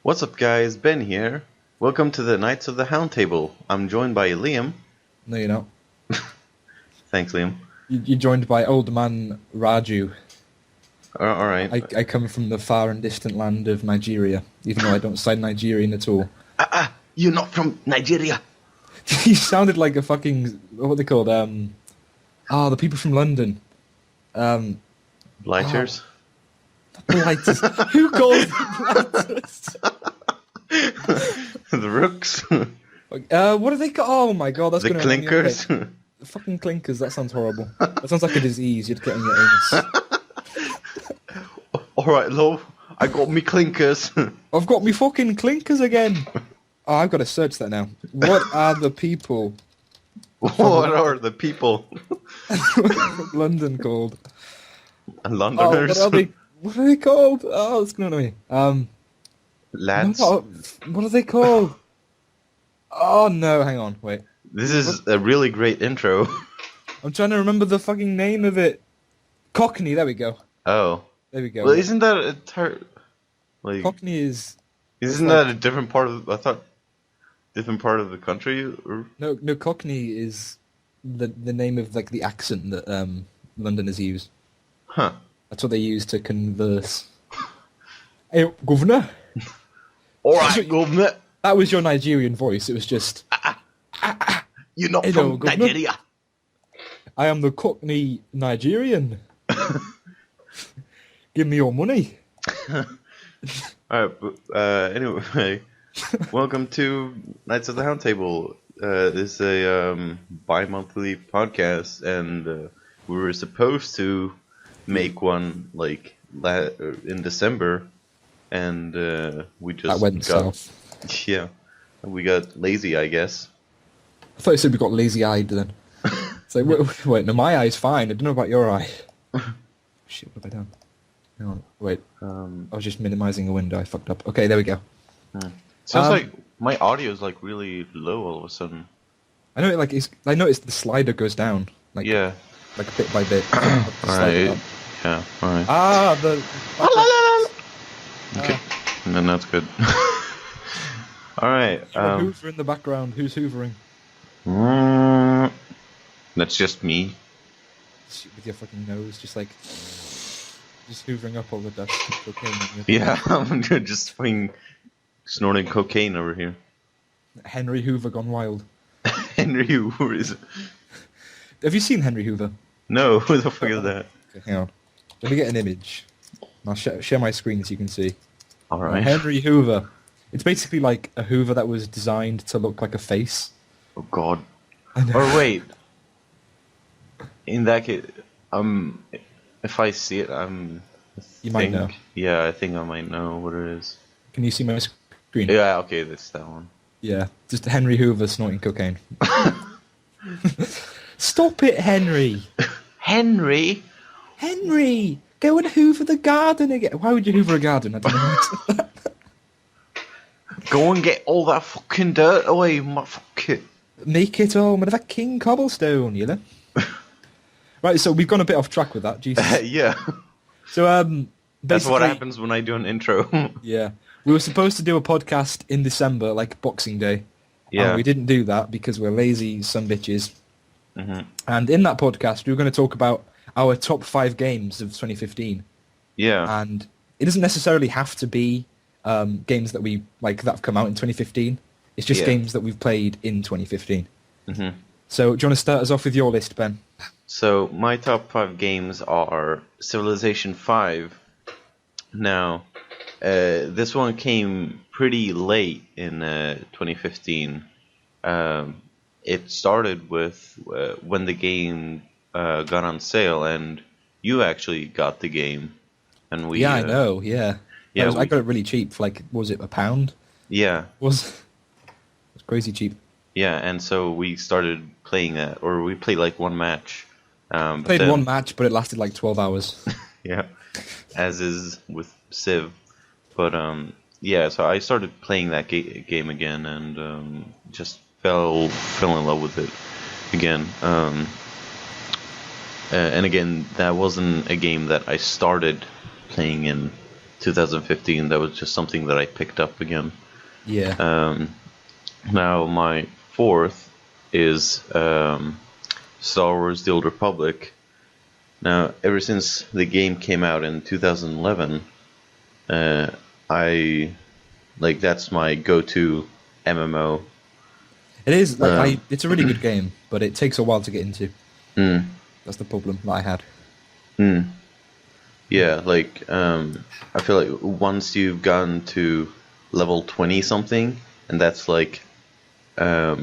What's up, guys? Ben here. Welcome to the Knights of the Hound Table. I'm joined by Liam. No, you're not. Thanks, Liam. You're joined by old man Raju. Alright. I come from the far and distant land of Nigeria, even though I don't sound Nigerian at all. You're not from Nigeria. You sounded like a fucking... what are they called? The people from London. Blighters? Blighters. Who calls them blighters? The Rooks? What are they called? Oh my god, that's The gonna... Clinkers? The fucking clinkers, that sounds horrible. That sounds like a disease you'd get in your anus. Alright, love. I got me clinkers. I've got me fucking clinkers again. Oh, I've got to search that now. What are the people What are the people? from London called? Londoners? What are they called? Oh, it's going to me. Lads? What are they called? Oh no, hang on, wait. This is a really great intro. I'm trying to remember the fucking name of it. Cockney, there we go. Oh. There we go. Well, isn't that a like... Cockney is... Isn't that a different part of... I thought... Different part of the country? Or... No, Cockney is the name of like the accent that Londoners use. Huh. That's what they use to converse. Hey, governor. Alright, governor. That was your Nigerian voice. It was just... You're not Hello, from governor. Nigeria. I am the Cockney Nigerian. Give me your money. Alright, anyway, welcome to Knights of the Hound Table. This is a bi-monthly podcast, and we were supposed to make one like in December, and we just That went south. Yeah, we got lazy, I guess. I thought you said we got lazy-eyed then. It's like, wait, no, my eye's fine. I don't know about your eye. Shit, what have I done? Hang on, wait. I was just minimizing a window. I fucked up. Okay, there we go. Sounds like my audio is like really low all of a sudden. I know I noticed the slider goes down. Like, Yeah. Like bit by bit. Alright. Yeah, alright. Okay, and then that's good. Alright. Hoover in the background. Who's hoovering? That's just me. With your fucking nose, just hoovering up all the dust and cocaine. Yeah, I'm just fucking snorting cocaine over here. Henry Hoover gone wild. Henry Hoover is... Have you seen Henry Hoover? No, who the fuck is that? Okay, hang on. Let me get an image. I'll share my screen so you can see. Alright. Henry Hoover. It's basically like a Hoover that was designed to look like a face. Oh god. Or wait. In that case, if I see it, You might know. Yeah, I think I might know what it is. Can you see my screen? Yeah, okay, that's that one. Yeah, just Henry Hoover snorting cocaine. Stop it, Henry! Henry? Henry! Go and hoover the garden again. Why would you hoover a garden? I don't know. Go and get all that fucking dirt away, motherfucker. Make it home with a king cobblestone, you know? Right, so we've gone a bit off track with that, Jesus. Yeah. So, that's what happens when I do an intro. Yeah. We were supposed to do a podcast in December, like Boxing Day. Yeah. And we didn't do that because we're lazy some bitches. Mm-hmm. And in that podcast, we were going to talk about our top 5 games of 2015. Yeah. And it doesn't necessarily have to be games that we that have come out in 2015. It's just games that we've played in 2015. Mm-hmm. So, do you want to start us off with your list, Ben? So, my top 5 games are Civilization 5. Now, this one came pretty late in 2015. It started with when the game got on sale, and you actually got the game. And we, Yeah, I know, yeah. Yeah, I got it really cheap for was it £1? Yeah. It was crazy cheap. Yeah, and so we started playing that, or we played like one match. Played one match, but it lasted like 12 hours. Yeah, as is with Civ. But yeah, so I started playing that game again, and just fell in love with it again. And again, that wasn't a game that I started playing in 2015. That was just something that I picked up again. Yeah. Now my fourth is Star Wars: The Old Republic. Now, ever since the game came out in 2011, that's my go-to MMO. It is it's a really good game, but it takes a while to get into. That's the problem that I had. Yeah, I feel like once you've gotten to level 20 something, and that's like a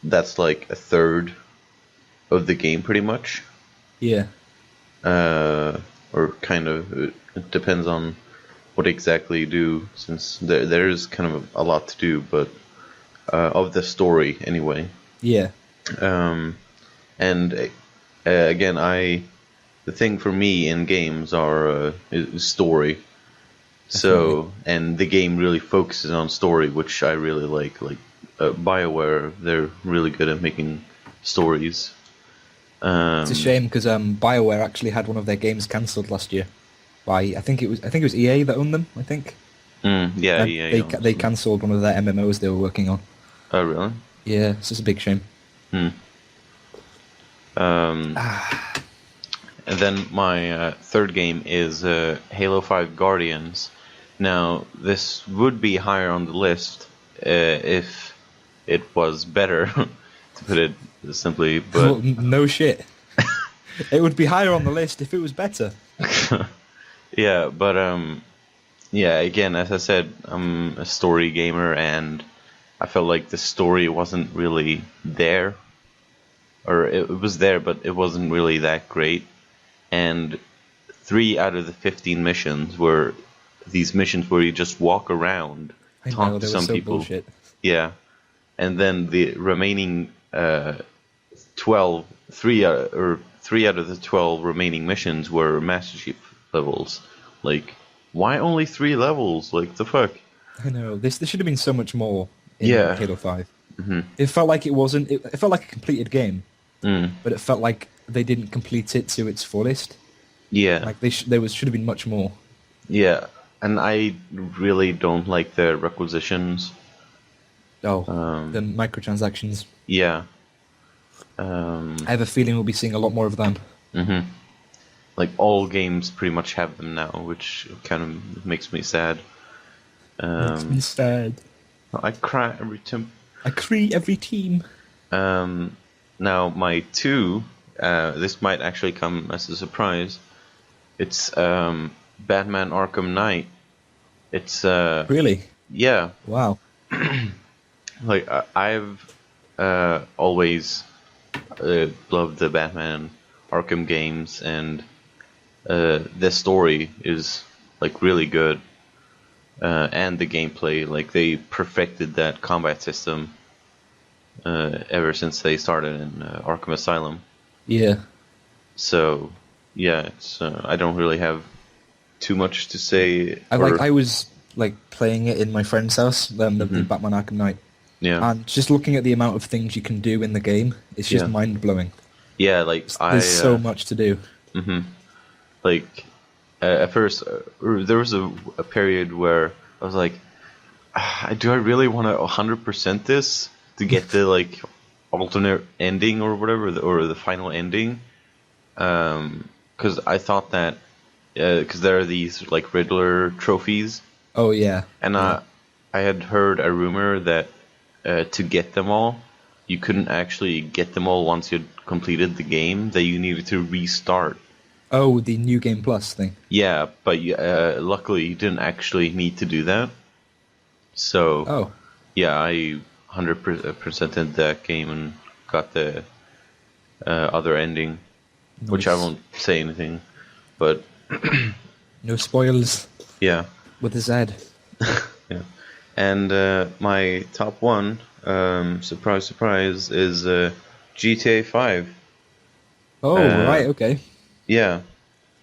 third of the game pretty much. Yeah. Or kind of, it depends on what exactly you do, since there's kind of a lot to do, but of the story anyway. Yeah. And again, the thing for me in games is story. So, and the game really focuses on story, which I really like. Like BioWare, they're really good at making stories. It's a shame because BioWare actually had one of their games cancelled last year. I think it was EA that owned them. I think. Yeah, and EA. They cancelled one of their MMOs they were working on. Oh, really? Yeah, it's just a big shame. And then my third game is Halo 5 Guardians. Now, this would be higher on the list if it was better, to put it simply. But Well, no shit. It would be higher on the list if it was better. yeah, but yeah. Again, as I said, I'm a story gamer, and I felt like the story wasn't really there, or it was there, but it wasn't really that great. And 3 out of the 15 missions were these missions where you just walk around, talk to some people. Bullshit. Yeah, and then the remaining 3 out of the 12 remaining missions were Master Chief levels. Like, why only 3 levels? Like, the fuck? I know. There should have been so much more in Yeah. Halo 5. It felt like it wasn't. It felt like a completed game, but it felt like they didn't complete it to its fullest. Yeah. Like there should have been much more. Yeah, and I really don't like the requisitions. Oh, the microtransactions. Yeah. I have a feeling we'll be seeing a lot more of them. Like, all games pretty much have them now, which kind of makes me sad. Makes me sad. I cry every time. I cry every team. Now, my 2, this might actually come as a surprise. It's Batman Arkham Knight. It's Really? Yeah. Wow. Like, I've always loved the Batman Arkham games, and the story is like really good, and the gameplay, like, they perfected that combat system ever since they started in Arkham Asylum. Yeah. So yeah, it's I don't really have too much to say. I was like playing it in my friend's house, the Batman Arkham Knight. Yeah. And just looking at the amount of things you can do in the game, it's just mind blowing. Yeah, like, there's so much to do. Like, at first, there was a period where I was like, do I really want to 100% this to get the, like, alternate ending or whatever, or the final ending? Because I thought that, because there are these, like, Riddler trophies. Oh, yeah. And I had heard a rumor that to get them all, you couldn't actually get them all once you'd completed the game, that you needed to restart. Oh, the New Game Plus thing. Yeah, but luckily you didn't actually need to do that. So, yeah, I 100%ed that game and got the other ending, which I won't say anything, but... No spoilers. Yeah. With a Z. Yeah. And my top 1, surprise, surprise, is GTA 5. Oh, right, okay. Yeah.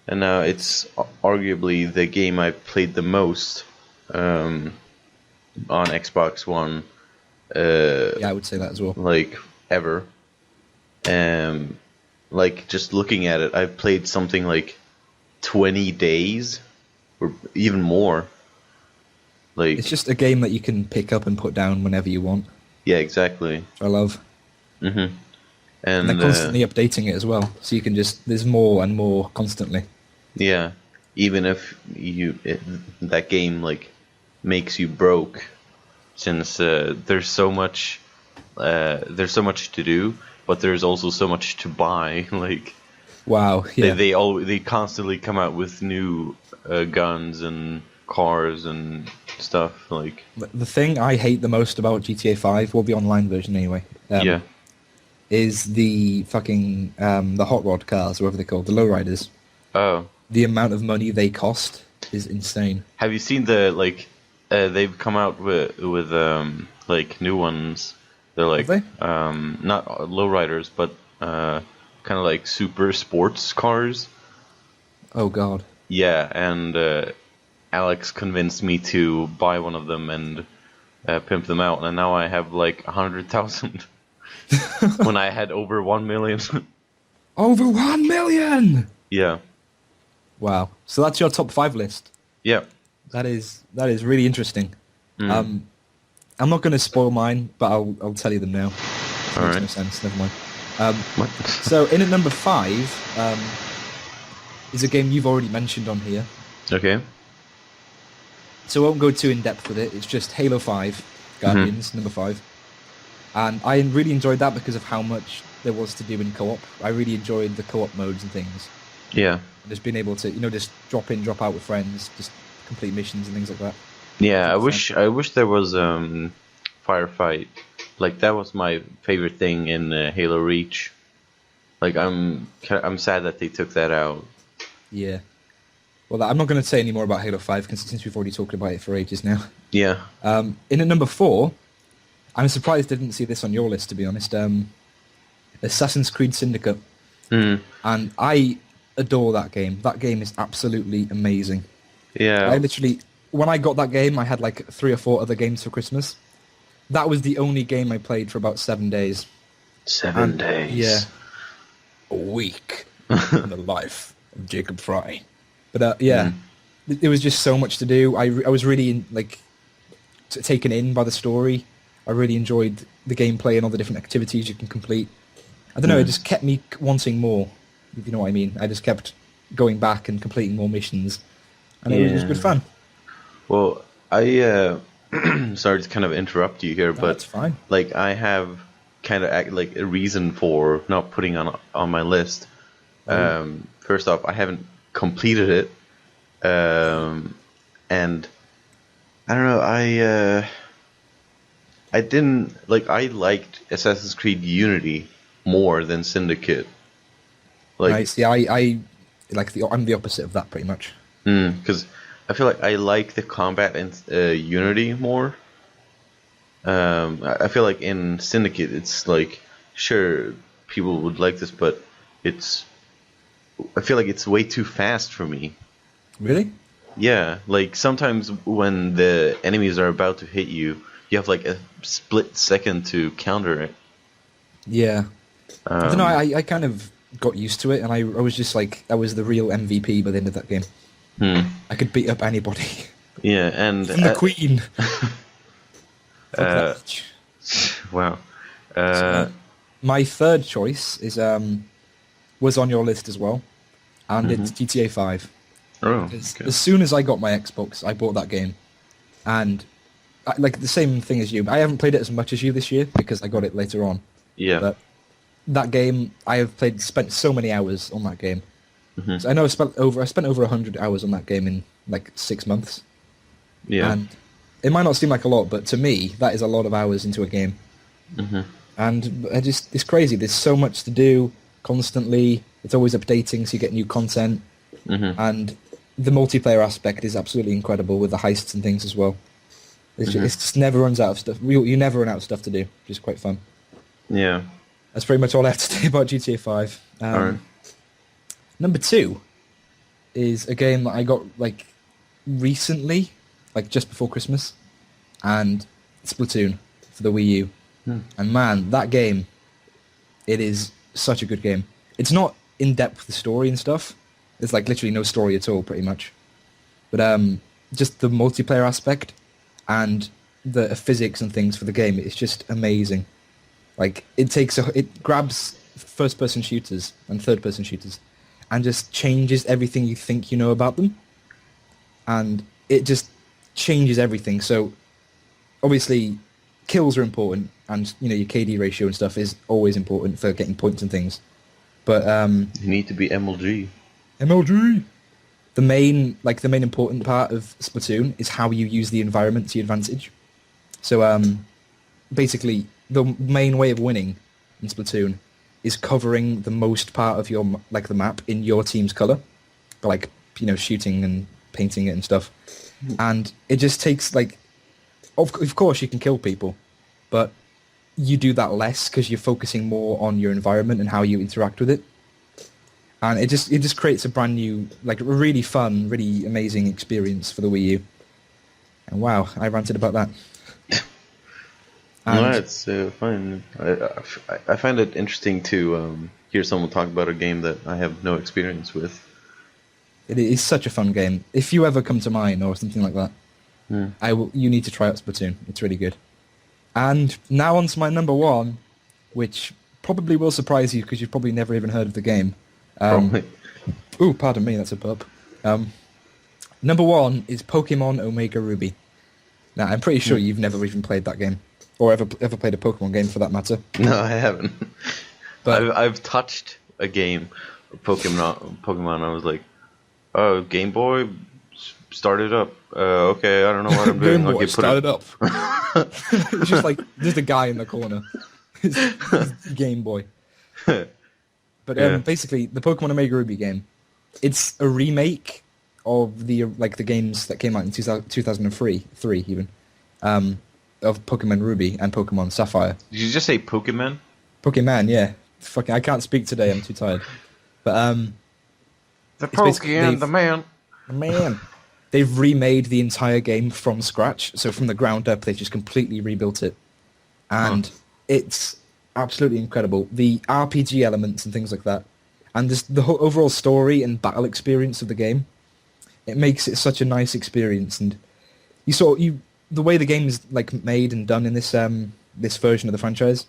And now it's arguably the game I played the most on Xbox One. Yeah, I would say that as well. Like, ever. Like, just looking at it, I've played something like 20 days or even more. Like, It's just a game that you can pick up and put down whenever you want. yeah, exactly. Which I love. Mm-hmm. And they're constantly updating it as well, so you can there's more and more constantly. Yeah, even if that game like makes you broke, since there's so much to do, but there's also so much to buy. Like, wow, yeah, they constantly come out with new guns and cars and stuff. Like, the thing I hate the most about GTA 5, well, the online version anyway, yeah, is the fucking the hot rod cars, whatever they're called, the lowriders. oh, The amount of money they cost is insane. have you seen the like? They've come out with like new ones. They're like Have not lowriders, but kind of like super sports cars. Oh god. Yeah, and Alex convinced me to buy one of them and pimp them out, and now I have like 100,000 when I had over 1 million. Over 1 million! Yeah, Wow. So that's your top 5 list. yeah. That is really interesting. Mm. I'm not going to spoil mine, but I'll tell you them now. It All makes right. no sense. Never mind. What? So in at number 5 is a game you've already mentioned on here. Okay. So I won't go too in depth with it. It's just Halo 5 Guardians, number 5, and I really enjoyed that because of how much there was to do in co-op. I really enjoyed the co-op modes and things. Yeah. And just being able to, just drop in, drop out with friends, just complete missions and things like that. Yeah, I wish there was firefight. Like, that was my favorite thing in Halo Reach. Like, I'm sad that they took that out. Yeah. Well, I'm not going to say any more about Halo 5 since we've already talked about it for ages now. Yeah. In at number 4, I'm surprised I didn't see this on your list, to be honest. Assassin's Creed Syndicate. Mm. And I adore that game. That game is absolutely amazing. Yeah. I literally, when I got that game, I had like 3 or 4 other games for Christmas. That was the only game I played for about 7 days. 7 days. Yeah. A week in the life of Jacob Fry. But yeah, there was just so much to do. I was really taken in by the story. I really enjoyed the gameplay and all the different activities you can complete. I don't know, it just kept me wanting more, if you know what I mean. I just kept going back and completing more missions, and it was good fun. Well, I sorry to kind of interrupt you here, No, but that's fine. like, I have kind of like a reason for not putting on my list. First off, I haven't completed it, and I don't know. I didn't like. I liked Assassin's Creed Unity more than Syndicate. Like, Right, see, I'm the opposite of that pretty much. because I feel like I like the combat in Unity more. I feel like in Syndicate, it's like, sure, people would like this, but I feel like it's way too fast for me. Really? Yeah, like sometimes when the enemies are about to hit you, you have like a split second to counter it. Yeah. I don't know, I kind of got used to it, and I was just like, I was the real MVP by the end of that game. I could beat up anybody. Yeah, and From the Queen. wow. My third choice is was on your list as well, and it's GTA 5. Oh, okay. As soon as I got my Xbox, I bought that game, and like the same thing as you. I haven't played it as much as you this year because I got it later on. Yeah. But that game, I have spent so many hours on that game. So I know I spent over 100 hours on that game in like 6 months. Yeah. And it might not seem like a lot, but to me, that is a lot of hours into a game. And it's crazy. There's so much to do constantly. It's always updating, so you get new content. And the multiplayer aspect is absolutely incredible with the heists and things as well. It just never runs out of stuff. You never run out of stuff to do, which is quite fun. Yeah. That's pretty much all I have to say about GTA 5. All right. Number 2 is a game that I got like recently, like just before Christmas, and Splatoon for the Wii U. And man, that game, it is such a good game. It's not in depth the story and stuff. There's like literally no story at all, pretty much. But just the multiplayer aspect and the physics and things for the game, it's just amazing. Like, it grabs first-person shooters and third-person shooters and just changes everything you think you know about them. And it just changes everything. So, obviously, kills are important, and your KD ratio and stuff is always important for getting points and things. But you need to be MLG. MLG. The main important part of Splatoon is how you use the environment to your advantage. So basically, the main way of winning in Splatoon is covering the most part of the map in your team's color, like shooting and painting it and stuff. And it just takes of course you can kill people, but you do that less because you're focusing more on your environment and how you interact with it. And it just creates a brand new, a really fun, really amazing experience for the Wii U. And wow, I ranted about that. No, it's fun. I find it interesting to hear someone talk about a game that I have no experience with. It is such a fun game. If you ever come to mine or something like that, you need to try out Splatoon. It's really good. And now on to my number one, which probably will surprise you because you've probably never even heard of the game. Ooh, pardon me, that's a pub. Number one is Pokemon Omega Ruby. Now, I'm pretty sure you've never even played that game. Or ever played a Pokemon game, for that matter. No, I haven't. But I've touched a game of Pokemon. I was like, oh, Game Boy, start it up. Okay, I don't know what I'm doing. Game Boy, start it up. It's just there's a guy in the corner. It's Game Boy. But basically, the Pokemon Omega Ruby game, it's a remake of the games that came out in 2003 even, of Pokemon Ruby and Pokemon Sapphire. Did you just say Pokemon? Pokemon, yeah. Fucking, I can't speak today. I'm too tired. But the Pokemon, the man. The man. They've remade the entire game from scratch, so from the ground up, they've just completely rebuilt it, and it's absolutely incredible. The RPG elements and things like that, and the whole overall story and battle experience of the game, it makes it such a nice experience. And the way the game is made and done in this version of the franchise,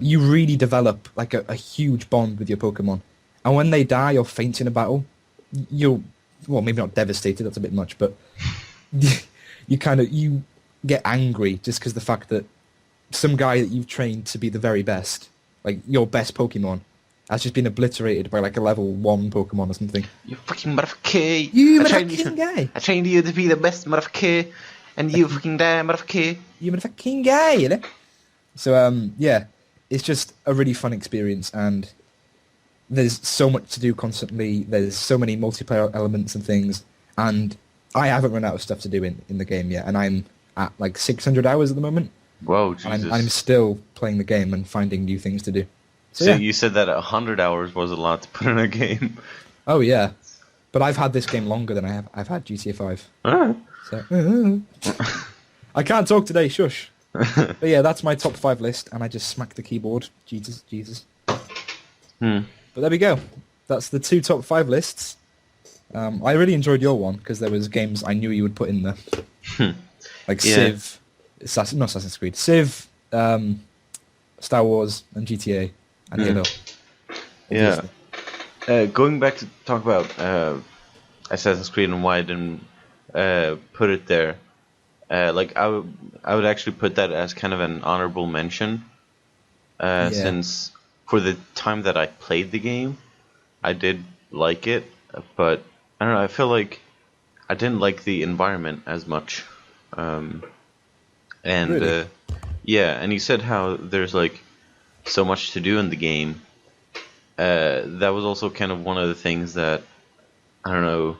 you really develop a huge bond with your Pokemon. And when they die or faint in a battle, maybe not devastated, that's a bit much, but you get angry just because the fact that some guy that you've trained to be the very best, your best Pokemon, has just been obliterated by a level 1 Pokemon or something. You fucking motherfucker! You motherfucking guy! I trained you to be the best motherfucker, and you fucking die, motherfucker! You motherfucking guy, you know? So, it's just a really fun experience, and there's so much to do constantly. There's so many multiplayer elements and things, and I haven't run out of stuff to do in the game yet, and I'm at 600 hours at the moment. Whoa, Jesus. I'm still playing the game and finding new things to do. So you said that 100 hours was a lot to put in a game. Oh yeah, but I've had this game longer than I've had GTA 5. So I can't talk today, shush. But yeah, that's my top 5 list, and I just smacked the keyboard. Jesus. But there we go. That's the 2 top 5 lists. I really enjoyed your one because there was games I knew you would put in there, Civ, not Assassin's Creed, Civ, Star Wars, and GTA, and Halo. Yeah. Going back to talk about Assassin's Creed and why I didn't put it there. I would actually put that as kind of an honorable mention, since for the time that I played the game, I did like it, but I don't know. I feel like I didn't like the environment as much. Really? And you said how there's so much to do in the game. That was also kind of one of the things that, I don't know,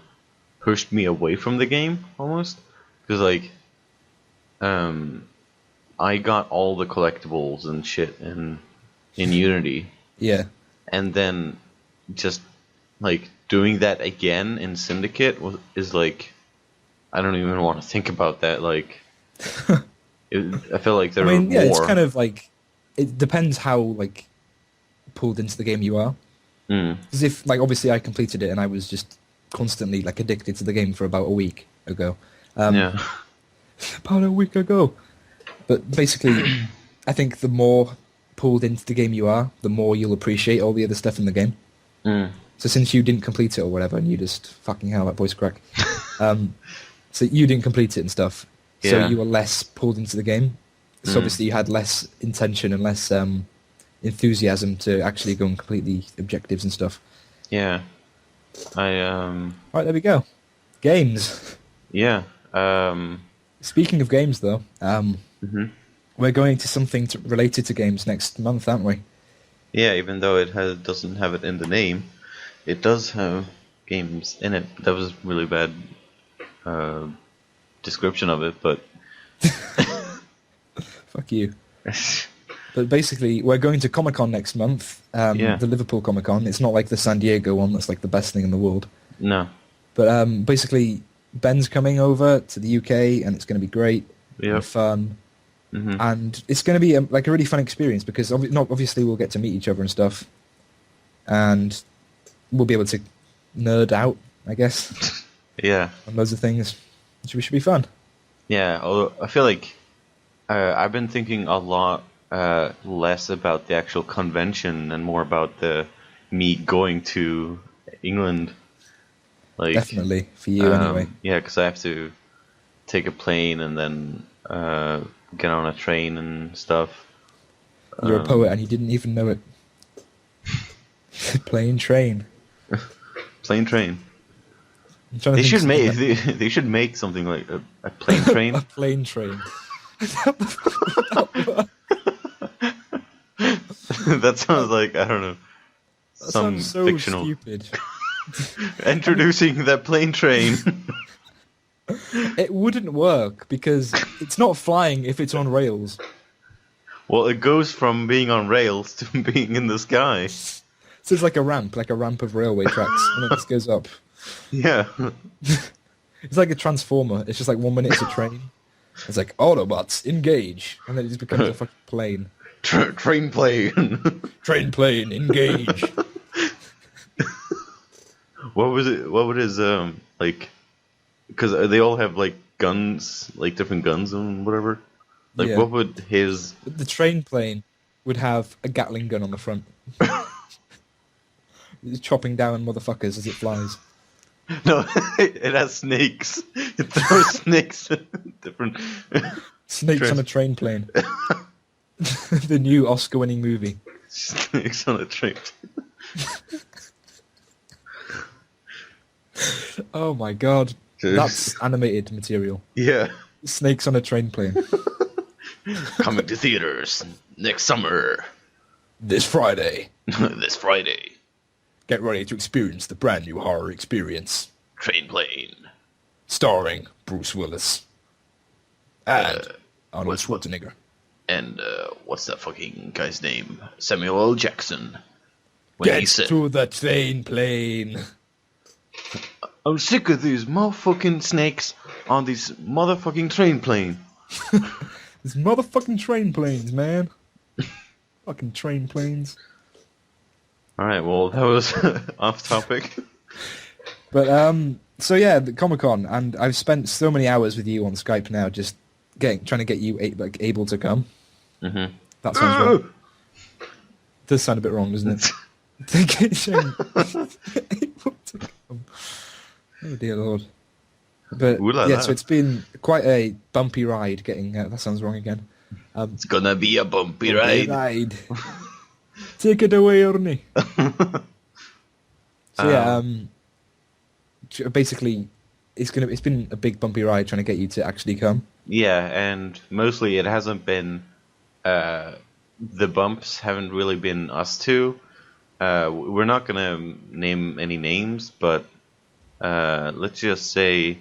pushed me away from the game almost, because I got all the collectibles and shit in Unity. Yeah. And then just doing that again in Syndicate is I don't even want to think about that. I feel like there are more. It's kind of it depends how pulled into the game you are. Because if obviously I completed it and I was just constantly like addicted to the game for about a week ago. Yeah. About a week ago. But basically, I think the more pulled into the game you are, the more you'll appreciate all the other stuff in the game. Mm. So since you didn't complete it or whatever, and you just fucking hell, that voice crack. So you didn't complete it and stuff. So Yeah. you were less pulled into the game. So obviously you had less intention and less enthusiasm to actually go and complete the objectives and stuff. Yeah. Right, there we go. Games. Yeah. Speaking of games, though, Mhm. we're going to something related to games next month, aren't we? Yeah, even though it doesn't have it in the name, it does have games in it. That was a really bad description of it, but Fuck you. But basically, we're going to Comic-Con next month, Yeah. the Liverpool Comic-Con. It's not like the San Diego one that's like the best thing in the world. no. But basically, Ben's coming over to the UK, and it's going to be great Yep. and fun. Mhm. And it's going to be like a really fun experience because obviously we'll get to meet each other and stuff. And we'll be able to nerd out, I guess, Yeah. on loads of things. Which should be fun. Yeah. Although I feel like I've been thinking a lot less about the actual convention and more about me going to England. Like, Definitely, for you anyway. Yeah, because I have to take a plane and then get on a train and stuff. You're a poet and you didn't even know it. Plane train. Plane train. I'm trying to They think should of make something they should make something like a plane train. a plane train. That sounds like, I don't know, That some sounds so fictional. stupid. Introducing the plane train. It wouldn't work because it's not flying if it's on rails. Well, it goes from being on rails to being in the sky. So it's like a ramp of railway tracks, and it just goes up. Yeah. It's like a transformer. It's just like 1 minute it's a train. It's like Autobots engage, and then it just becomes a fucking plane. Train plane. Train plane engage. What was it? What would his like? Because they all have like guns, like different guns and whatever. Like, Yeah. what would his? The train plane would have a Gatling gun on the front. It's chopping down motherfuckers as it flies. No, it has snakes. It throws snakes. Different. Snakes on a train plane. The new Oscar-winning movie. Snakes on a train. Oh my god. That's animated material. Yeah. Snakes on a train plane. Coming to theaters next summer. This Friday. This Friday. Get ready to experience the brand new horror experience. Train plane. Starring Bruce Willis. And Arnold what's- Schwarzenegger. And what's that fucking guy's name? Samuel L. Jackson. When he Get said, to the train plane. I'm sick of these motherfucking snakes on this motherfucking train plane. These motherfucking train planes, man. Fucking train planes. Alright, well, that was off topic. But, so yeah, the Comic-Con, and I've spent so many hours with you on Skype now, just trying to get you able to come. Mm-hmm. That sounds wrong. Does sound a bit wrong, doesn't it? Able to come. Oh dear Lord. But Ooh la yeah, la. so it's been quite a bumpy ride getting. That sounds wrong again. It's gonna be a bumpy ride. Take it away, Ernie. So yeah, basically, it's been a big bumpy ride trying to get you to actually come. Yeah, and mostly it hasn't been. The bumps haven't really been us two. We're not gonna name any names, but let's just say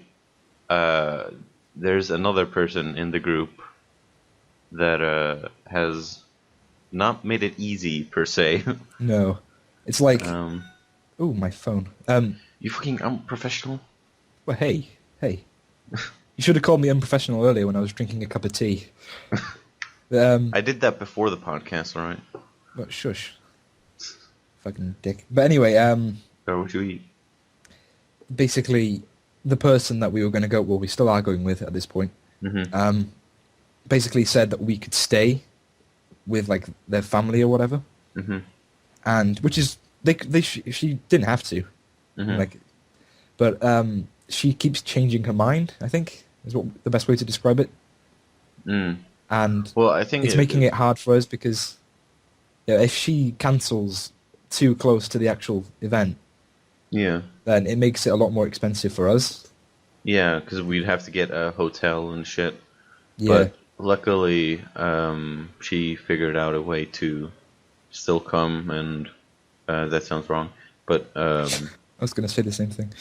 there's another person in the group that has not made it easy per se. No, it's like, oh, my phone. You fucking unprofessional. Well, hey. You should have called me unprofessional earlier when I was drinking a cup of tea. I did that before the podcast, alright? But shush. Fucking dick. But anyway, Or what you eat? basically the person that we were going to go, well, we still are going with at this point, basically said that we could stay with like their family or whatever, and which is she didn't have to, like, but she keeps changing her mind. I think is what the best way to describe it. And well, I think it's making it hard for us because if she cancels too close to the actual event, then it makes it a lot more expensive for us. Yeah, because we'd have to get a hotel and shit. Yeah. But luckily, she figured out a way to still come, and that sounds wrong, but I was going to say the same thing.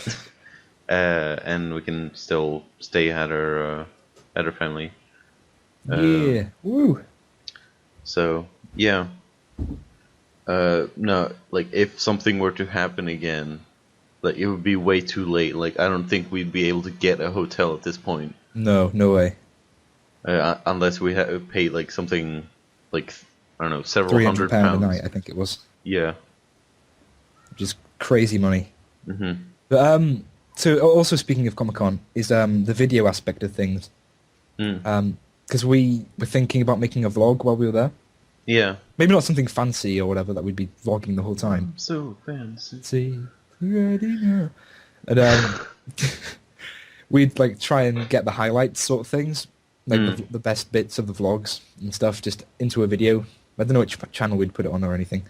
And we can still stay at her family. Yeah. Woo. So yeah. No, like if something were to happen again, like it would be way too late. Like I don't think we'd be able to get a hotel at this point. No way. Unless we pay like something like I don't know, several £100 a night, I think it was. Yeah. Which is crazy money. But so also speaking of Comic-Con is the video aspect of things. Because we were thinking about making a vlog while we were there. Yeah. Maybe not something fancy or whatever that we'd be vlogging the whole time. So fancy. See, ready now. And we'd like try and get the highlights sort of things, like the best bits of the vlogs and stuff, just into a video. I don't know which channel we'd put it on or anything,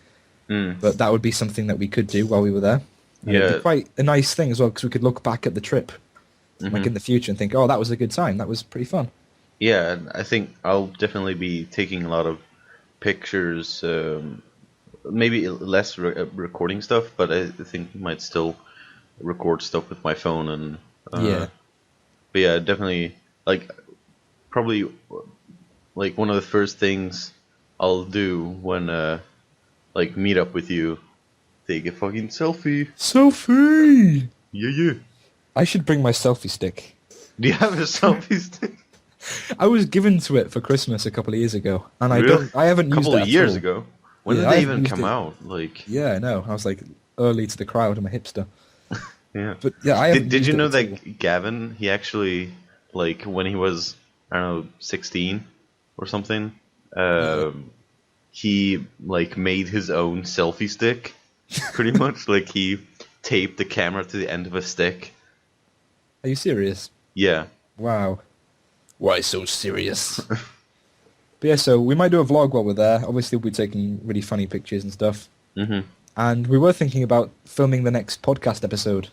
but that would be something that we could do while we were there. And it'd be quite a nice thing as well because we could look back at the trip, like in the future, and think, "Oh, that was a good time. That was pretty fun." Yeah, I think I'll definitely be taking a lot of pictures, maybe less recording stuff, but I think I might still record stuff with my phone and yeah. But yeah, definitely like probably like one of the first things I'll do when like meet up with you, take a fucking selfie. Selfie. Yeah. I should bring my selfie stick. Do you have a selfie stick? I was given to it for Christmas a couple of years ago, and Really? I haven't used it. A couple of years ago. When did they even come it. out? Like, yeah, I know. I was like early to the crowd. I'm a hipster. Yeah. But yeah, I haven't did you used know it that Gavin? He actually like when he was I don't know 16 or something. He like made his own selfie stick. Pretty much, like he taped the camera to the end of a stick. Are you serious? Yeah. Wow. Why so serious? But yeah, so we might do a vlog while we're there. Obviously, we'll be taking really funny pictures and stuff. And we were thinking about filming the next podcast episode.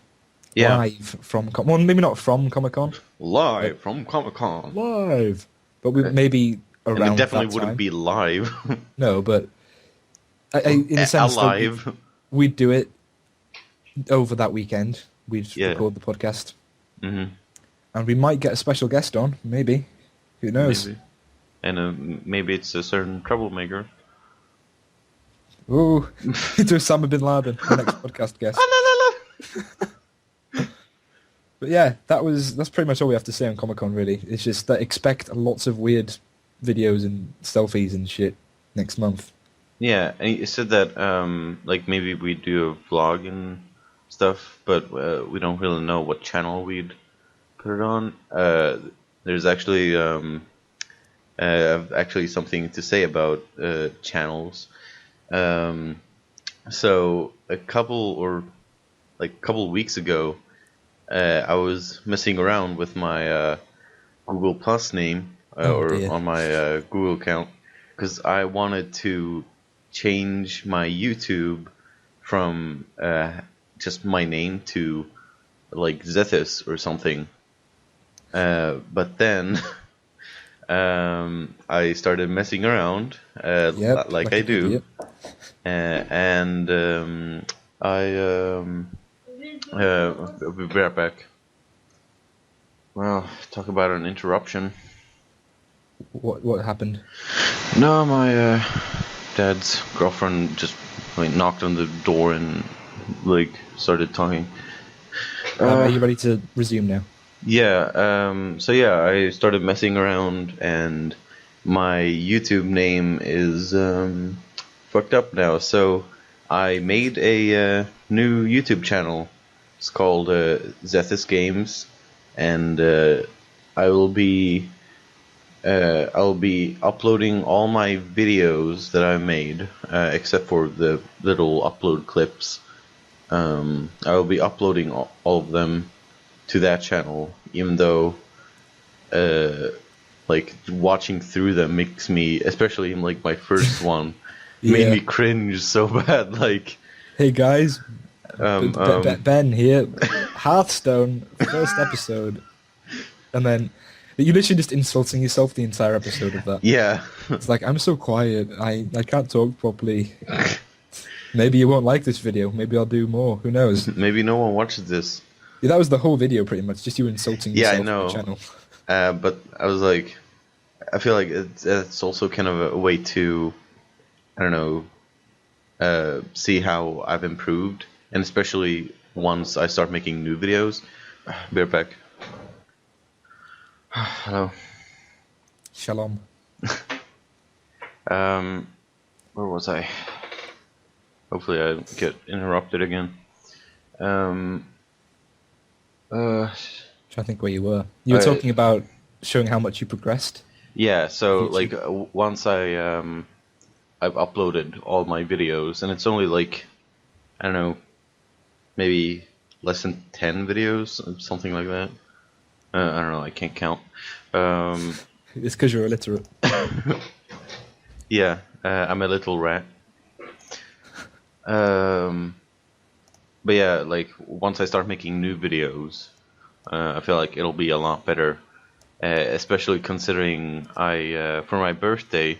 Yeah. Live from... Well, maybe not from Comic-Con. Live from Comic-Con. Live. But we maybe around and it definitely that wouldn't time. be live. No, but... in a sense, alive. We'd do it over that weekend. We'd record the podcast. And we might get a special guest on, maybe. Who knows? Maybe. And maybe it's a certain troublemaker. Ooh, to Osama bin Laden, the next podcast guest. But yeah, that's pretty much all we have to say on Comic-Con, really. It's just that expect lots of weird videos and selfies and shit next month. Yeah, and you said that like maybe we'd do a vlog and stuff, but we don't really know what channel we'd put it on. There's actually something to say about channels. So a couple weeks ago, I was messing around with my Google Plus name on my Google account because I wanted to change my YouTube from just my name to like Zethus or something. But then I started messing around like I do. And I'll be right back. Well, talk about an interruption. What happened? No, my dad's girlfriend just like knocked on the door and like started talking. Are you ready to resume now? Yeah. So yeah, I started messing around, and my YouTube name is fucked up now. So I made a new YouTube channel It's called Zethus Games, and I'll be uploading all my videos that I made, except for the little upload clips. I will be uploading all of them to that channel, even though like watching through them makes me, especially in like my first one, made Yeah. me cringe so bad. Like, Hey guys, um, Ben here, Hearthstone, first episode, and then you literally just insulting yourself the entire episode of that. yeah, It's like, I'm so quiet, I can't talk properly. Maybe you won't like this video, maybe I'll do more, who knows? maybe no one watches this. Yeah, that was the whole video pretty much, just you insulting Yeah, I yourself on know. the channel. But I was like, I feel like it's also kind of a way to, I don't know, see how I've improved, and especially once I start making new videos. Be right back. Hello. Shalom. Where was I? Hopefully I don't get interrupted again. Trying to think where you were. You were talking about showing how much you progressed. Yeah, so YouTube. like once I've uploaded all my videos, and it's only like, I don't know, maybe less than 10 videos, something like that. I don't know, I can't count. It's because you're illiterate. Yeah, I'm a little rat. But yeah, like once I start making new videos, I feel like it'll be a lot better. Especially considering for my birthday,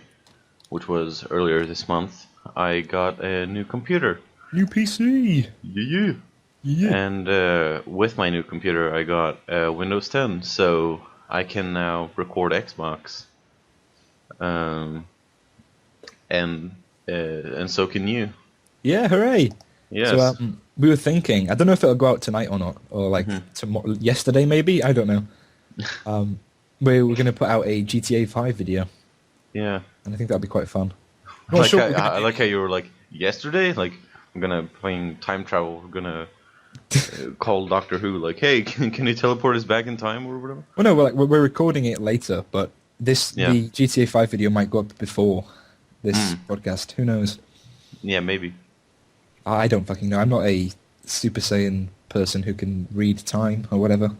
which was earlier this month, I got a new computer. New PC. Yeah. Yeah. And with my new computer, I got Windows 10, so I can now record Xbox. And so can you. Yeah, hooray! Yes. So we were thinking, I don't know if it'll go out tonight or not, or like tomorrow, yesterday maybe, I don't know. We're going to put out a GTA 5 video, Yeah. and I think that'll be quite fun. I like, I like how you were like, yesterday? Like, I'm gonna playing time travel, we're gonna call Doctor Who, like, hey, can you teleport us back in time or whatever? Well, no, we're recording it later, but the GTA 5 video might go up before this podcast. Who knows? Yeah, maybe. I don't fucking know. I'm not a Super Saiyan person who can read time or whatever.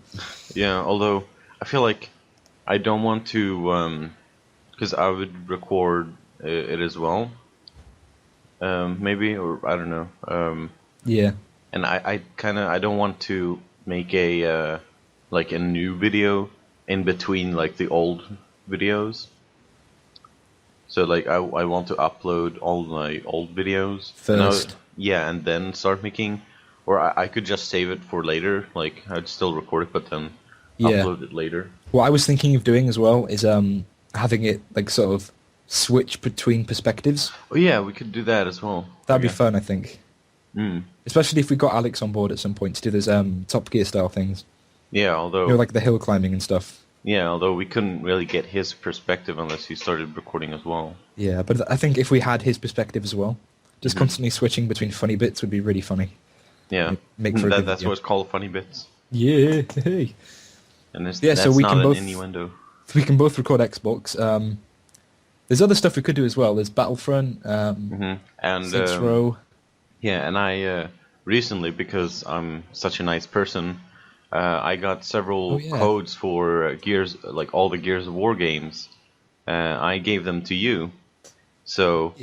Yeah, although I feel like I don't want to, because I would record it as well. Maybe, or I don't know. Yeah. And I don't want to make a like a new video in between like the old videos. So like I want to upload all my old videos First. and then start making, or I could just save it for later. Like I'd still record it, but then upload it later. What I was thinking of doing as well is having it like sort of switch between perspectives. Oh yeah, we could do that as well. That'd be fun, I think. Especially if we got Alex on board at some point to do those Top Gear style things. Yeah, although like the hill climbing and stuff. Yeah, although we couldn't really get his perspective unless he started recording as well. Yeah, but I think if we had his perspective as well, just constantly switching between funny bits would be really funny. Yeah, make for that's what's called funny bits. Yeah, hey. And that's so we not can an both innuendo. We can both record Xbox. There's other stuff we could do as well. There's Battlefront, And Saints Row. Yeah, and I recently, because I'm such a nice person, I got several codes for Gears, like all the Gears of War games. I gave them to you, so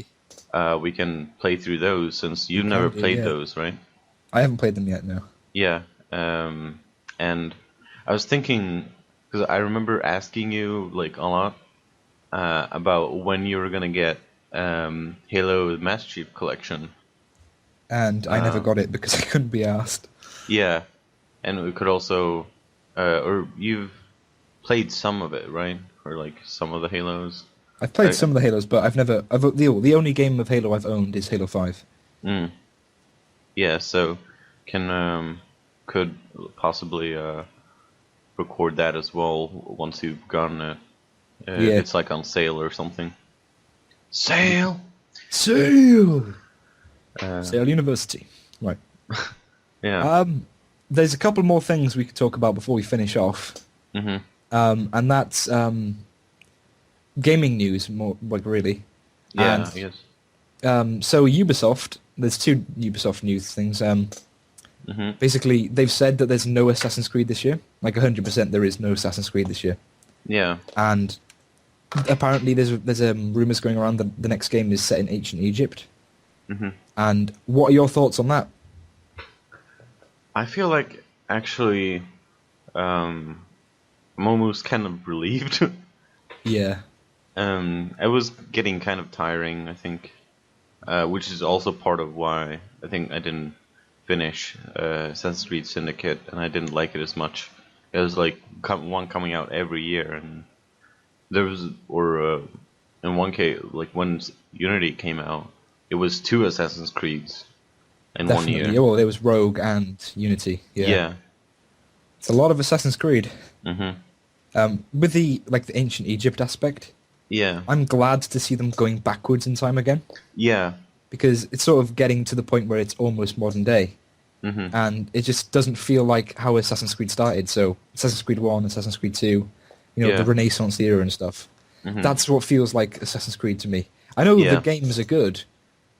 we can play through those since you've never played those, right? I haven't played them yet, no. Yeah, and I was thinking, because I remember asking you like a lot about when you were gonna get Halo Master Chief Collection. And I never got it because I couldn't be asked. Yeah. And we could also, or you've played some of it, right? Or like some of the Halos. I've played some of the Halos, but the only game of Halo I've owned is Halo 5. Yeah, so could possibly record that as well once you've gotten it. If it's like on sale or something. Sale! Sale University. Right. Yeah. there's a couple more things we could talk about before we finish off. Mm-hmm. And that's gaming news, more like really. Yeah, And, yes. So Ubisoft, there's two Ubisoft news things. Mm-hmm. Basically, they've said that there's no Assassin's Creed this year. Like 100%, there is no Assassin's Creed this year. Yeah. And apparently, there's rumors going around that the next game is set in ancient Egypt. Mm-hmm. And what are your thoughts on that? I feel like actually, I'm almost kind of relieved. Yeah. It was getting kind of tiring, I think, which is also part of why I think I didn't finish Assassin's Creed Syndicate, and I didn't like it as much. It was like one coming out every year, and there was, in one case, like when Unity came out, it was 2 Assassin's Creeds in Definitely. 1 year. Yeah, well, there was Rogue and Unity. Yeah. It's a lot of Assassin's Creed. Mm-hmm. With the ancient Egypt aspect, Yeah. I'm glad to see them going backwards in time again, Yeah. because it's sort of getting to the point where it's almost modern day, Mm-hmm. and it just doesn't feel like how Assassin's Creed started. So Assassin's Creed 1, Assassin's Creed 2, Yeah. the Renaissance era and stuff. Mm-hmm. That's what feels like Assassin's Creed to me. I know Yeah. the games are good,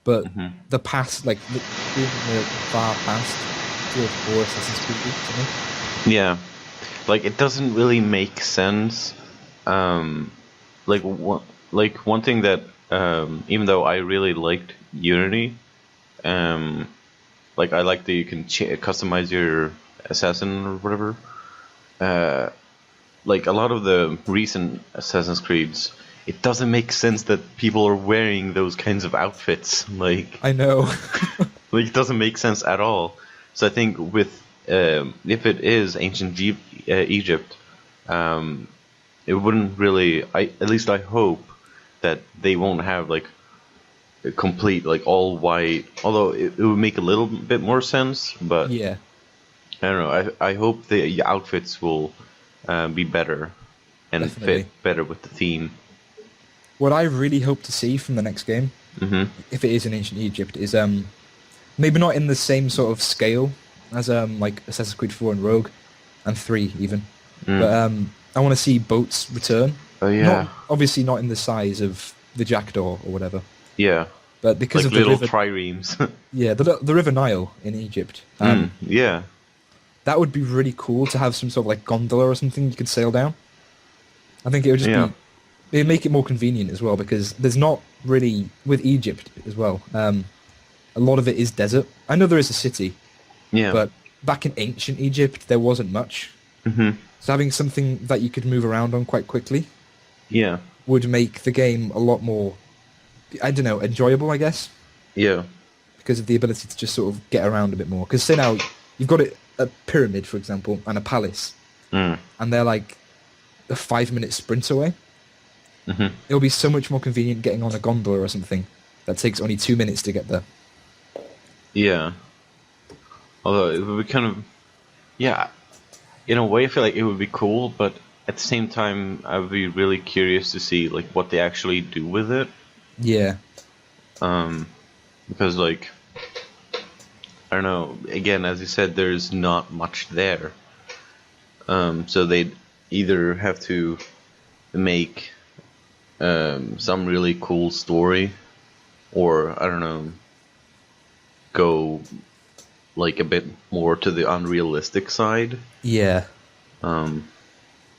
but Mm-hmm. the past, being in the far past, feels more Assassin's Creed to me. Yeah. Like it doesn't really make sense. Like one thing that even though I really liked Unity, like I like that you can customize your assassin or whatever. Like a lot of the recent Assassin's Creeds, it doesn't make sense that people are wearing those kinds of outfits. Like I know. like it doesn't make sense at all. So I think with if it is ancient Egypt, it wouldn't really. At least I hope that they won't have like a complete like all white. Although it would make a little bit more sense, but Yeah. I don't know. I hope the outfits will be better and Definitely. fit better with the theme. What I really hope to see from the next game, Mm-hmm. if it is in ancient Egypt, is maybe not in the same sort of scale as like Assassin's Creed 4 and Rogue, and 3 even, but I want to see boats return. Oh yeah, Not, obviously not in the size of the Jackdaw or whatever, yeah. but because Like of the little river, triremes. yeah, the River Nile in Egypt. Yeah. That would be really cool to have some sort of like gondola or something you could sail down. I think it would just Yeah. be, it'd make it more convenient as well, because there's not really, with Egypt as well, a lot of it is desert. I know there is a city, Yeah. but back in ancient Egypt there wasn't much. Mm-hmm. So having something that you could move around on quite quickly Yeah. would make the game a lot more, I don't know, enjoyable, I guess, Yeah. because of the ability to just sort of get around a bit more. Because say now, you've got a pyramid, for example, and a palace, Mm. and they're like a 5-minute sprint away. Mm-hmm. It'll be so much more convenient getting on a gondola or something that takes only 2 minutes to get there. Yeah. Although it would be kind of, yeah, in a way I feel like it would be cool, but at the same time I would be really curious to see like what they actually do with it. Yeah. Because like, I don't know, again, as you said, there's not much there. So they'd either have to make some really cool story, or I don't know, go like a bit more to the unrealistic side. Yeah. Um,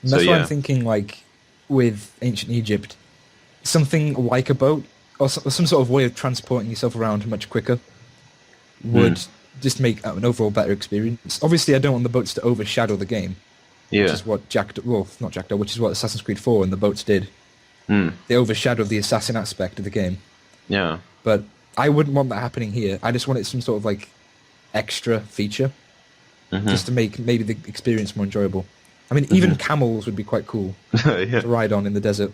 And So, that's why yeah. I'm thinking, like, with ancient Egypt, something like a boat, or some sort of way of transporting yourself around much quicker, would just make an overall better experience. Obviously, I don't want the boats to overshadow the game, which yeah. is what not Jackdaw, which is what Assassin's Creed 4 and the boats did. Mm. They overshadowed the assassin aspect of the game. Yeah. But I wouldn't want that happening here. I just wanted some sort of, like, extra feature, Mhm. just to make maybe the experience more enjoyable. I mean, even camels would be quite cool Yeah. to ride on in the desert.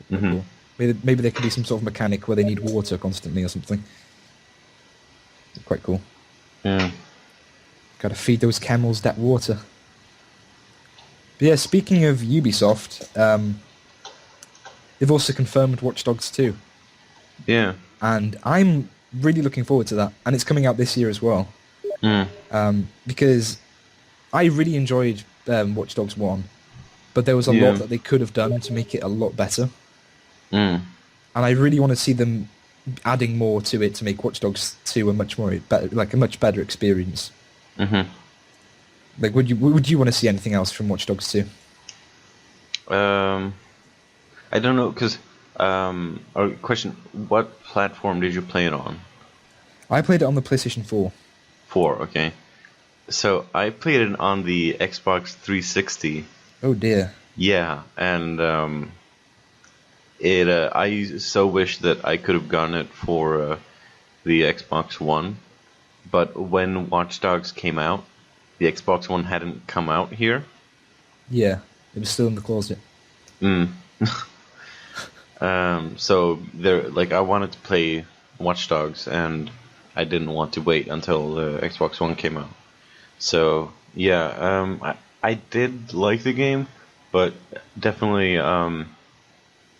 Quite Mhm. cool. Maybe there could be some sort of mechanic where they need water constantly or something. Quite cool. Yeah. Gotta feed those camels that water. But yeah, speaking of Ubisoft, they've also confirmed Watch Dogs 2. Yeah. And I'm really looking forward to that. And it's coming out this year as well. Mm. Because I really enjoyed Watch Dogs 1, but there was a Yeah. lot that they could have done to make it a lot better. Mm. And I really want to see them adding more to it to make Watch Dogs 2 a much more better, like a much better experience. Mhm. Like, would you want to see anything else from Watch Dogs 2? I don't know, because our question: what platform did you play it on? I played it on the PlayStation 4. 4, okay. So I played it on the Xbox 360. Oh dear. Yeah, and I so wish that I could have gotten it for the Xbox One, but when Watch Dogs came out, the Xbox One hadn't come out here. Yeah, it was still in the closet. Mm. So I wanted to play Watch Dogs, and I didn't want to wait until the Xbox One came out. So yeah, I did like the game, but definitely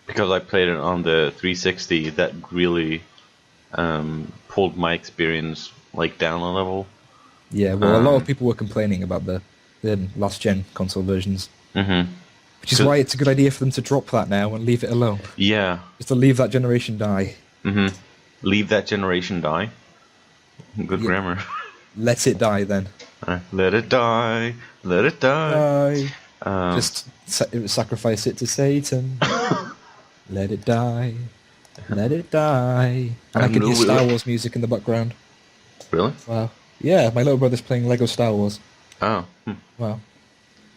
because I played it on the 360, that really pulled my experience like down a level. Yeah, well, a lot of people were complaining about the last gen console versions, which is why it's a good idea for them to drop that now and leave it alone. Yeah. Just to leave that generation die. Leave that generation die. Good grammar. Let it die then. Let it die. Let it die. Just sacrifice it to Satan. Let it die. Let it die. And I can hear Star Wars music in the background. Really? Wow. Yeah, my little brother's playing Lego Star Wars. Oh. Wow.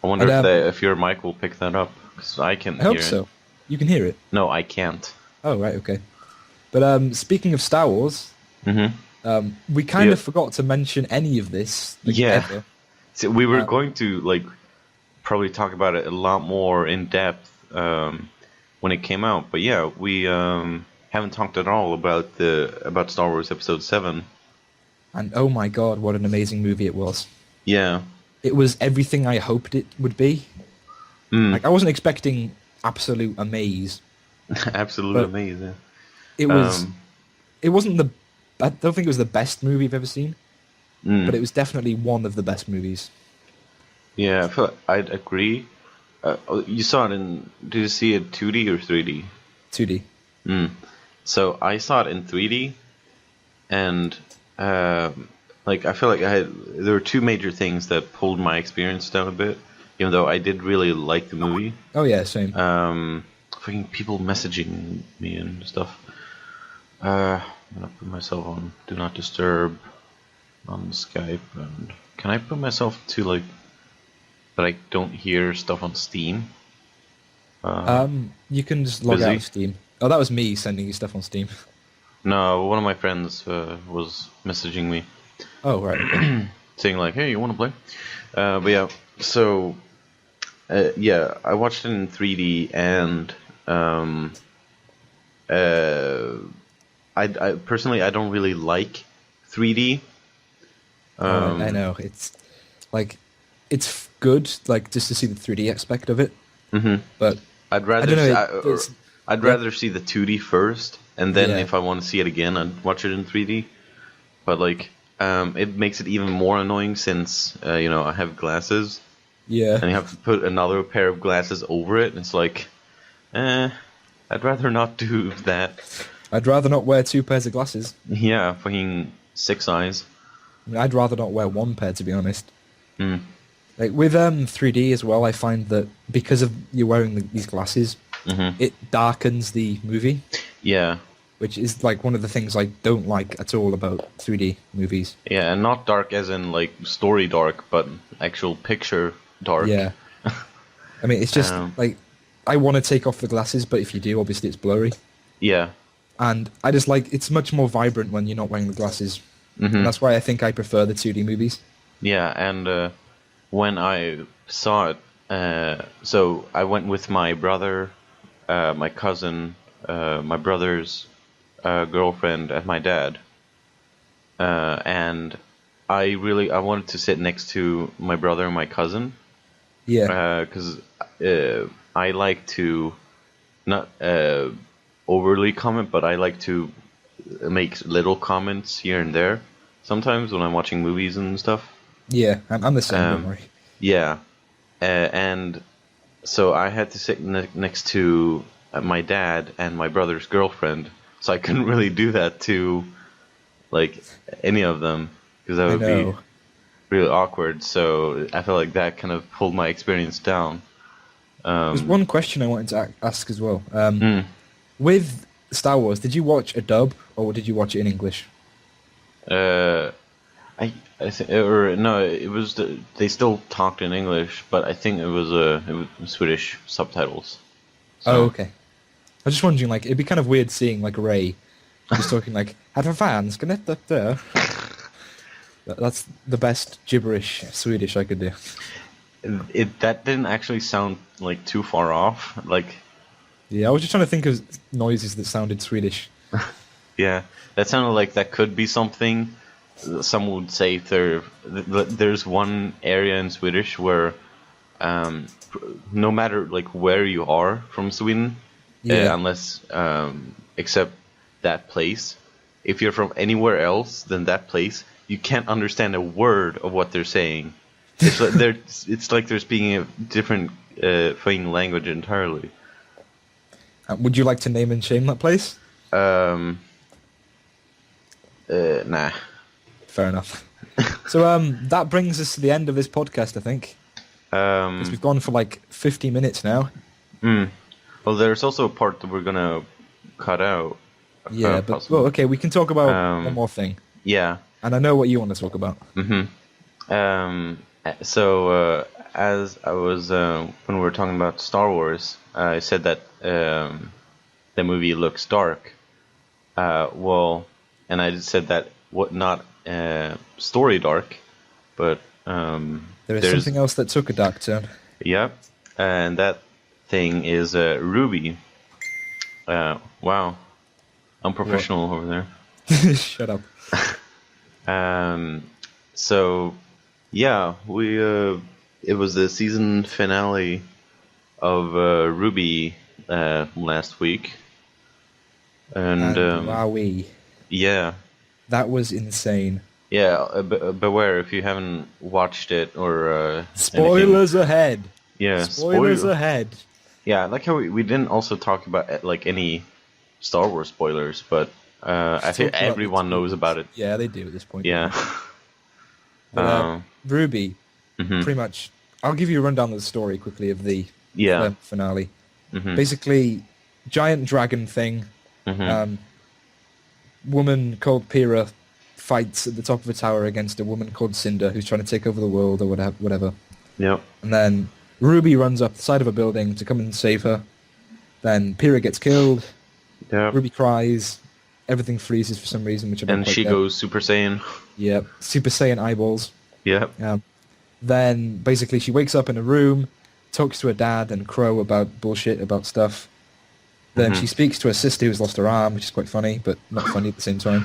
I wonder if your mic will pick that up, because I can hear it. I hope so. You can hear it? No, I can't. Oh, right, okay. But speaking of Star Wars, we kind of forgot to mention any of this. Ever. So we were going to probably talk about it a lot more in depth when it came out, but yeah, we haven't talked at all about Star Wars Episode 7. And oh my god, what an amazing movie it was! Yeah, it was everything I hoped it would be. Like, I wasn't expecting absolute amaze. Absolute amaze. Yeah. It was. It wasn't the. I don't think it was the best movie I've ever seen, but it was definitely one of the best movies. Yeah, I feel like I'd agree. You saw it in. Did you see it 2D or 3D? 2D. So I saw it in 3D, and I feel like there were two major things that pulled my experience down a bit, even though I did really like the movie. Oh yeah, same. Fucking people messaging me and stuff. I'm gonna put myself on Do Not Disturb on Skype, and can I put myself to that I don't hear stuff on Steam? You can just log out of Steam. Oh, that was me sending you stuff on Steam. No, one of my friends was messaging me. Oh, right. Okay. Saying hey, you want to play? But yeah, so yeah, I watched it in 3D, and I personally I don't really like 3D. I know it's it's good, just to see the 3D aspect of it. But I'd rather I'd rather see the 2D first, and then if I want to see it again, I'd watch it in 3D. But it makes it even more annoying since I have glasses. Yeah. And you have to put another pair of glasses over it. And it's I'd rather not do that. I'd rather not wear two pairs of glasses. Yeah, fucking 6 eyes. I'd rather not wear one pair, to be honest. With 3D as well, I find that because of you wearing these glasses, it darkens the movie. Yeah. Which is one of the things I don't like at all about 3D movies. Yeah, and not dark as in story dark, but actual picture dark. Yeah. I mean, it's just I want to take off the glasses, but if you do, obviously it's blurry. Yeah. And I just it's much more vibrant when you're not wearing the glasses. And that's why I think I prefer the 2D movies. Yeah, and when I saw it, so I went with my brother, my cousin, my brother's girlfriend, and my dad. And I wanted to sit next to my brother and my cousin. Yeah. Because I like to not overly comment, but I like to make little comments here and there. sometimes when I'm watching movies and stuff. Yeah, I'm the same. Don't worry. Yeah, and so I had to sit next to my dad and my brother's girlfriend, so I couldn't really do that to like any of them because that would be really awkward. So I feel like that kind of pulled my experience down. There's one question I wanted to ask as well. With Star Wars, did you watch a dub or did you watch it in English? I think, or no, it was they still talked in English, but I think it was Swedish subtitles. So. Oh, okay. I was just wondering, like, it'd be kind of weird seeing like Ray just talking like "Have fans connect up there." That's the best gibberish Swedish I could do. That didn't actually sound like too far off. Like, yeah, I was just trying to think of noises that sounded Swedish. Yeah, that sounded like that could be something. Some would say there's one area in Swedish where, no matter like where you are from Sweden, unless except that place, if you're from anywhere else than that place, you can't understand a word of what they're saying. It's like they're speaking a different fucking language entirely. Would you like to name and shame that place? Nah. Fair enough. So that brings us to the end of this podcast, I think. Because we've gone for like 50 minutes now. Well, there's also a part that we're gonna cut out. Yeah, but well, okay, we can talk about one more thing. Yeah. And I know what you want to talk about. So as I was when we were talking about Star Wars, I said that the movie looks dark. Well, and I said that not story dark, but there's something else that took a dark turn. Yep, and that thing is Ruby. Wow, unprofessional over there. Shut up. So yeah, we it was the season finale of Ruby last week, and wowee. Yeah. That was insane. Yeah, beware if you haven't watched it or spoilers anything. Ahead. Yeah, spoilers ahead. Yeah, I like how we didn't also talk about like any Star Wars spoilers, but I think everyone knows about it. Yeah, they do at this point. Yeah. Ruby, pretty much. I'll give you a rundown of the story quickly of the finale. Basically, giant dragon thing. Woman called Pyrrha fights at the top of a tower against a woman called Cinder who's trying to take over the world or whatever. Yep. And then Ruby runs up the side of a building to come and save her. Then Pyrrha gets killed. Yep. Ruby cries. Everything freezes for some reason, which I don't And quite she get. goes Super Saiyan. Yep. Super Saiyan eyeballs. Yep. Then basically she wakes up in a room, talks to her dad and Crow about bullshit, about stuff. Then she speaks to her sister who's lost her arm, which is quite funny, but not funny at the same time.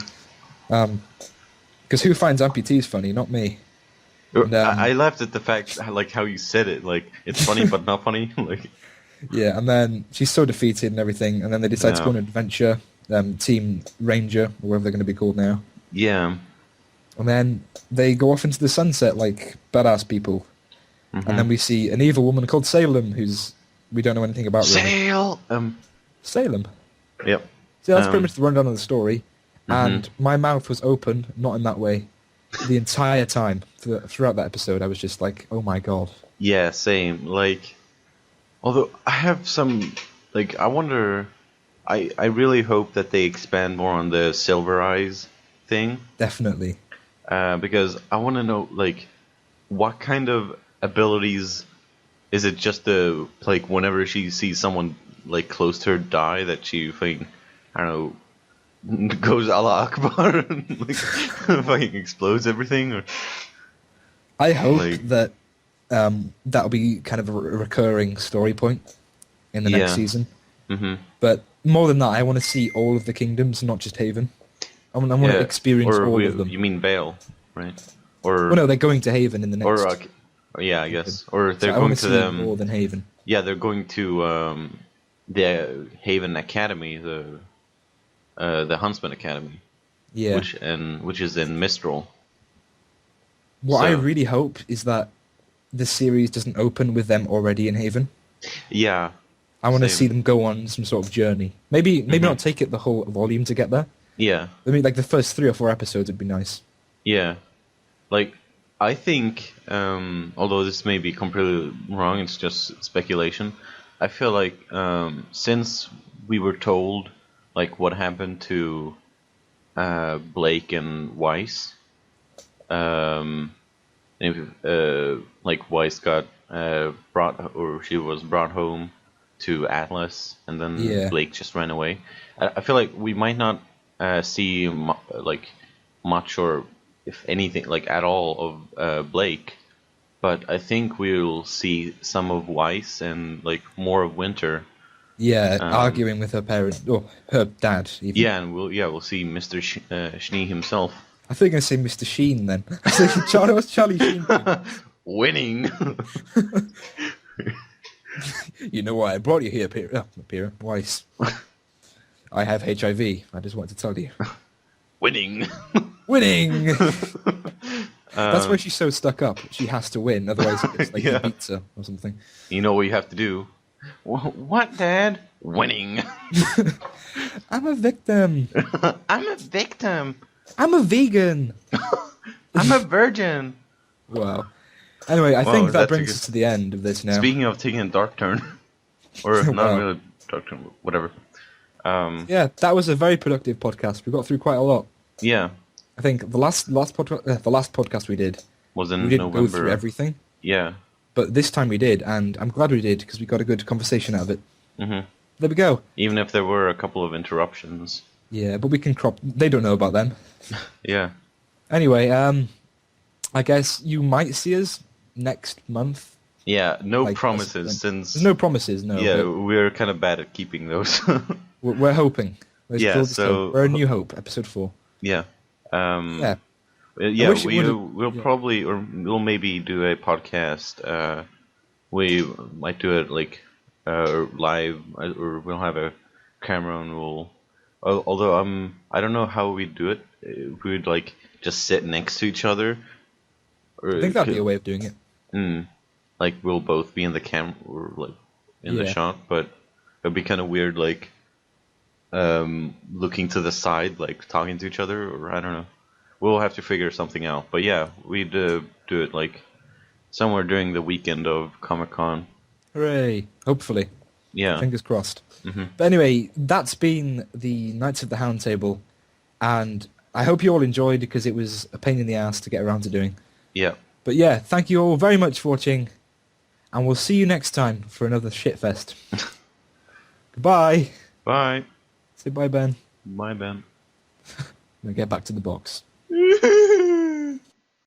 Because who finds amputees funny? Not me. And, I laughed at the fact, like how you said it, like it's funny but not funny. Like. Yeah, and then she's so defeated and everything, and then they decide to go on an adventure, Team Ranger, or whatever they're going to be called now. Yeah. And then they go off into the sunset like badass people. And then we see an evil woman called Salem, we don't know anything about. Salem. Yep. So that's pretty much the rundown of the story. And my mouth was open, not in that way, the entire time. Throughout that episode, I was just like, oh my god. Yeah, same. Like, although I have some, like, I wonder, I really hope that they expand more on the Silver Eyes thing. Definitely. Because I want to know, like, what kind of abilities is it just like, whenever she sees someone like close to her die that she fucking, I don't know, goes Allah Akbar and like fucking explodes everything? Or I hope that that'll be kind of a recurring story point in the next season. But more than that, I want to see all of the kingdoms, not just Haven. I want to experience all of them. You mean Vale, right? Or well, no, they're going to Haven in the next. Yeah, I guess. Or they're so going to them more than Haven. Yeah, they're going to the Haven Academy, the Huntsman Academy. Yeah. which is in Mistral. What I So- really hope is that the series doesn't open with them already in Haven. Yeah, I want to Same. see them go on some sort of journey. Maybe not take it the whole volume to get there. yeah, I mean, like the first 3 or 4 episodes would be nice. yeah. Like, I think, although this may be completely wrong, it's just speculation. I feel like since we were told like what happened to Blake and Weiss, if, like Weiss got brought, or she was brought home to Atlas, and then Yeah. Blake just ran away. I feel like we might not see like much, or if anything, like at all of Blake, but I think we'll see some of Weiss and like more of Winter. Yeah, arguing with her parent, or her dad, even. Yeah, and we'll see Mr. Schnee himself I think I say Mr. Sheen then. I was thinking, Charlie, what's Charlie Sheen doing? winning. You know why I brought you here, Peter Weiss. I have HIV. I just wanted to tell you. Winning. Winning! That's why she's so stuck up. She has to win, otherwise it's like Yeah. he beats her or something. You know what you have to do? What, Dad? Winning. I'm a victim. I'm a victim. I'm a vegan. I'm a virgin. Wow. Anyway, I Wow, think that that's a brings good- us to the end of this now. Speaking of taking a dark turn, or not Wow. really dark turn, whatever. Yeah, that was a very productive podcast. We got through quite a lot. Yeah, I think the last podcast we did, was in we didn't November. go through everything, Yeah. but this time we did, and I'm glad we did because we got a good conversation out of it. hmm There we go. Even if there were a couple of interruptions. Yeah, but we can crop. They don't know about them. Yeah. Anyway, I guess you might see us next month. Yeah. No Like, promises, since There's no promises, no. yeah, but we're kind of bad at keeping those. we're hoping. Let's Yeah, build this so- hope. We're a New Hope, episode 4. yeah. Yeah. Yeah, wish it we'll would've- yeah. probably, or we'll maybe do a podcast. We might do it like live, or we'll have a camera and we'll. Although I don't know how we do it. If we'd like just sit next to each other. Or I think that'd be a way of doing it. Like we'll both be in the camera, or like in the Yeah. shot, but it'd be kind of weird, like looking to the side, like talking to each other, or I don't know. We'll have to figure something out. But yeah, we'd do it like somewhere during the weekend of Comic-Con. Hooray! Hopefully. Yeah. Fingers crossed. Mm-hmm. But anyway, that's been the Knights of the Hound Table, and I hope you all enjoyed because it was a pain in the ass to get around to doing. Yeah. But yeah, thank you all very much for watching, and we'll see you next time for another shitfest. Goodbye. Bye. Say bye, Ben. Bye, Ben. Now get back to the box.